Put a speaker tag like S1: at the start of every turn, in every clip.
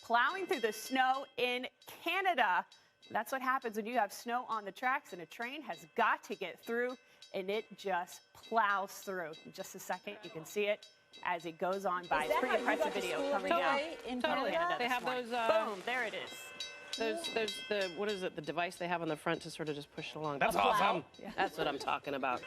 S1: plowing through the snow in Canada. That's what happens when you have snow on the tracks and a train has got to get through, and it just plows through. In just a second, you can see it as it goes on by. It's pretty impressive video coming out.
S2: Totally. They have those.
S1: Boom, there it is.
S2: There's the, what is it, the device they have on the front to sort of just push it along.
S3: That's awesome.
S2: Yeah. That's what I'm talking about.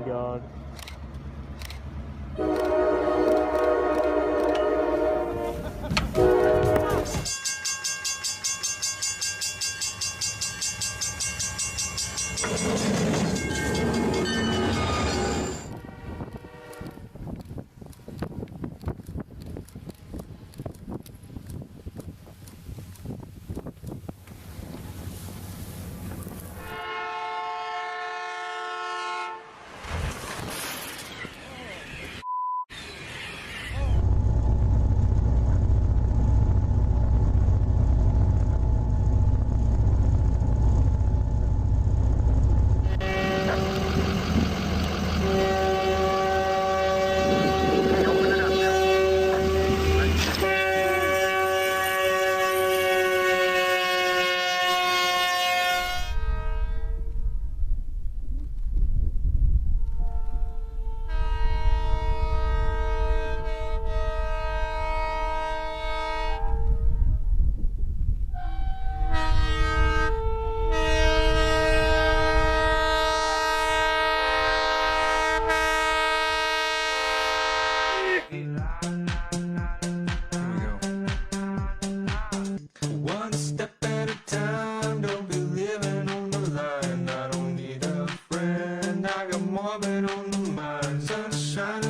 S3: God.
S4: One step at a time, don't be living on the line. I don't need a friend, I got more than on the mind. Sunshine